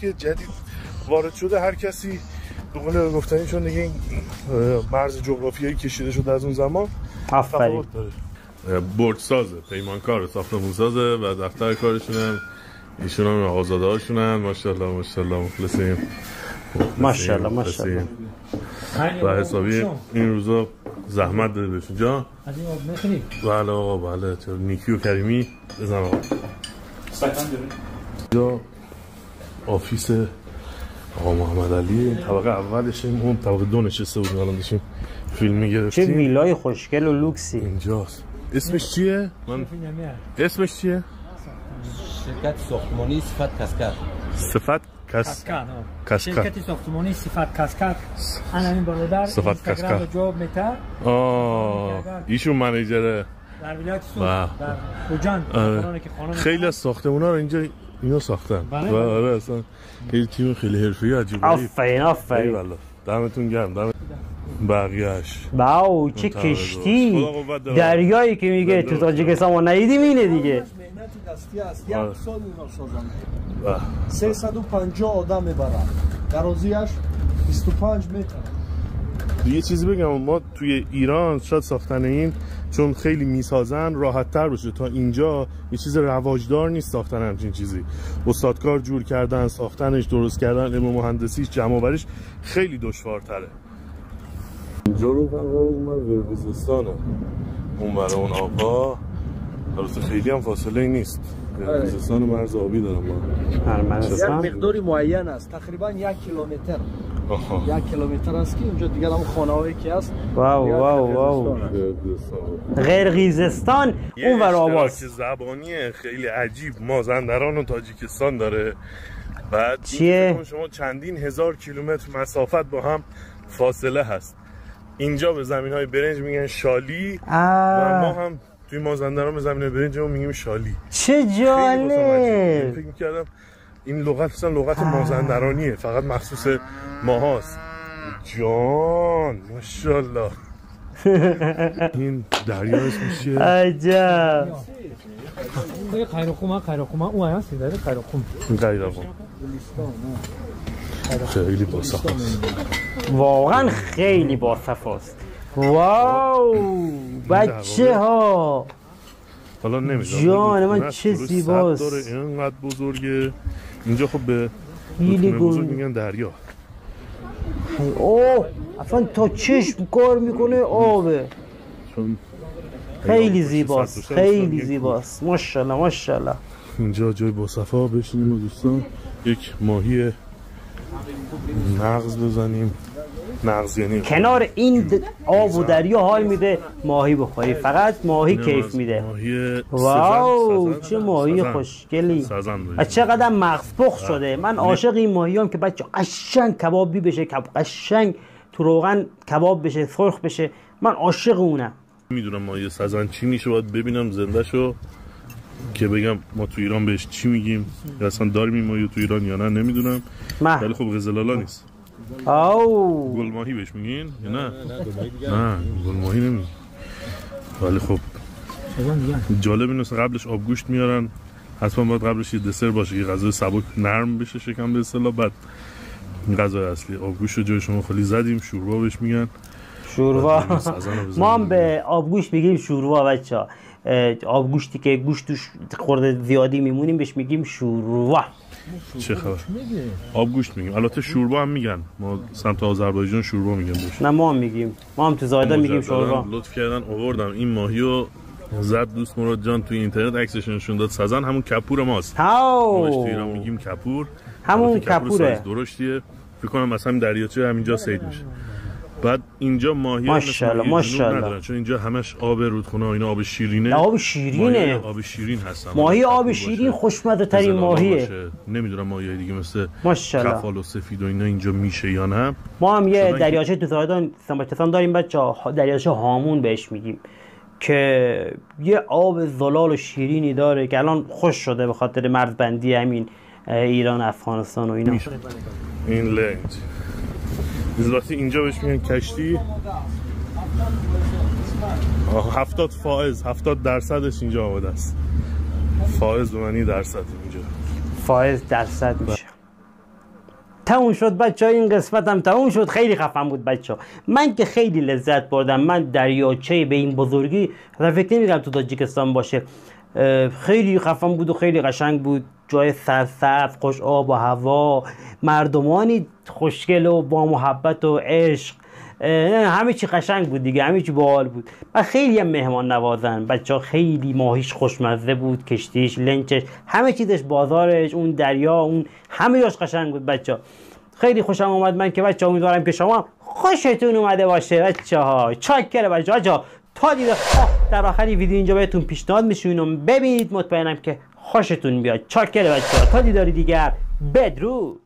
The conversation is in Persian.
که جدید وارد شده هر کسی به قول گفتنی چون دیگه این مرز جغرافیایی کشیده شده از اون زمان آفرین. بورdsازه، پیمانکار، ساختمونسازه و دفتر کارشون هم ایشون هم آقازاده هاشونن. ماشاءالله ماشاءالله مخلصیم ماشاءالله ماشاءالله. و حسابی این روزا زحمت داده بهشون جا. از این آب میخوری؟ بله آقا بله، چرا نیکی و کریمی بزن آقا. یا آفیس آقا محمد علی طبقه اولشیم، اون طبقه دو نشسته بودیم الان داشتیم فیلم میگرفتیم. چه ویلای خوشگل و لوکسی اینجاست. اسمش چیه؟ اسمش چیه؟ شرکت ساختمانی صفت کاسکاد. صفت کاسکاد. شرکت ساختمانی صفت کاسکاد. همین برادر صفت کاسکاد جواب میده. ایشون منیجره در ولایت سوخت در اوجان. خیلی از ساختمونا رو اینجا اینا ساختن. و آره اصلا یه تیم خیلی حرفه‌ای عجیبه. آفرین آفرین. والله دمتون گرم. دم بقیه‌اش. واو چه کشتی دریایی که میگه تو تاجیکستان ما ندیدیم اینه دیگه. مهنت دستی است. یک سال اینا سازند. 350 آدم میبرن. درازیش 25 متر. یه چیزی بگم، ما توی ایران شاید ساختن این چون خیلی میسازن راحت تر باشه، تا اینجا یه چیز رواجدار نیست ساختن همچین چیزی. استادکار جور کردن، ساختنش، درست کردن، علم مهندسیش، جمع آوریش خیلی دشوارتره. اینجا رو من قرقیزستانه، اون برای اون آبها البته خیلی هم فاصله ای نیست. قرقیزستان مرز آبی دارم ما. یک مقداری معین است، تقریبا 1 کیلومتر. 1 کیلومتر است که اونجا دیگه هم خانه‌هایی که هست. واو واو واو. قرقیزستان اون ور آباست. زبانیه خیلی عجیب، مازندران و تاجیکستان داره. بعد چیه؟ شما چندین هزار کیلومتر مسافت با هم فاصله هست. اینجا به زمین‌های برنج میگن شالی و ما هم توی مازندران به زمین‌های برنج ما میگیم شالی. چه جالب. فکر می‌کردم این لغت اصلا لغت مازندرانیه، فقط مخصوص ماهاست. جان ماشاءالله. این دریا اسمش چیه؟ عجب. قیرقوم اون هست داره قیرقوم. قیرقوم. خیلی باصفاست. واقعا خیلی باصفاست. واو بچه ها. حالا نمیدونم جان من چه زیباست. داره اینقدر بزرگه. اینجا خب به خیلی بزرگ میگن دریا. اوه اصلا تا چشم کار میکنه آبه. خیلی زیباست خیلی زیباست. ماشاءالله ماشاءالله. اینجا جای باصفا بشینیم و دوستان یک ماهی نغز بزنیم. نغز یعنی کنار این آب و دریا حال میده ماهی بخوری، فقط ماهی کیف میده. واو چه ماهی خوشگلی. چقدر مغز پخت شده. من عاشق این ماهی هم که بچه قشنگ کبابی بشه، قشنگ تو روغن کباب بشه، سرخ بشه. من عاشق اونم. میدونم ماهی سزن چی میشه، باید ببینم زنده شو که بگم ما تو ایران بهش چی میگیم. اصلا داریم این ماهی تو ایران یا نه نمیدونم، ولی خب قزلالا نیست. آو گل ماهی بهش میگین یا نه؟ نه گل ماهی نمیگین، ولی خب جالب اینه قبلش آبگوشت میارن، حتما باید قبلش یه دسر باشه، یه غذای سبک نرم بشه شکم به اصطلاح. بعد غذای اصلی آبگوشت رو جای شما خالی زدیم، شوروا بهش میگن. شوروا ما هم به آبگوشت میگیم شوروا بچه‌ها. آبگوشتی که گوشت توش خورده زیادی میمونیم بهش میگیم شوروا. چه خبر؟ آبگوشت میگیم. البته شوربا هم میگن، ما سمت آذربایجان شوربا میگن بهش. نه ما هم میگیم، ما هم تو زایدان میگیم شوربا. لطف کردن آوردم این ماهیو زد دوست مراد جان توی اینترنت عکسش نشون داد. سزن همون کپور ماست. ما تو ایران میگیم کپور. همون کپوره. درشتیه. فکر کنم مثلا دریاچه همینجا صید میشه. بعد اینجا ماهی ماشاءالله ماشاءالله، چون اینجا همش آب رودخونه، اینا آب شیرینه. آب شیرینه. آب شیرین هستن. ماهی آب شیرین خوشمزه ترین ماهیه. نمیدونم ماهی دیگه مثل ماشاءالله کفال و سفید و اینا اینجا میشه یا نه. ما هم یه دریاچه تو زایدان سمباتستان داریم بچه‌ها، دریاچه هامون بهش میگیم که یه آب زلال و شیرینی داره که الان خوش شده به خاطر مرزبندی همین ایران افغانستان و اینا. این لنج البته اینجا بهش میگن کشتی. 70 فائز 70% اینجا آماده است. فائز به معنی درصد اینجا. فائز درصد میشه. تموم شد بچه ها، این قسمت هم تموم شد. خیلی خفن بود بچه ها، من که خیلی لذت بردم. من دریاچه به این بزرگی فکر نمی‌کردم تو تاجیکستان باشه. خیلی خفن بود و خیلی قشنگ بود. جای سرسبز، خوش آب و هوا، مردمانی خوشگل و با محبت و عشق، همه چی قشنگ بود دیگه، همه چی باحال بود. و خیلی هم مهمان نوازن بچه‌ها. خیلی ماهیش خوشمزه بود، کشتیش، لنچش، همه چیزش، بازارش، اون دریا، اون همه جاش قشنگ بود بچه‌ها. خیلی خوشم اومد من که بچه‌ها. امیدوارم که شما خوشتون اومده باشه بچه‌ها. چاکر بچه‌ها. تا دیگه در آخری ویدیو اینجا بهتون پیشنهاد میشه اینو ببینید، مطمئنم که خوشتون بیاد. چاکر بچه‌ها. تا دیداری دیگر، بدرود.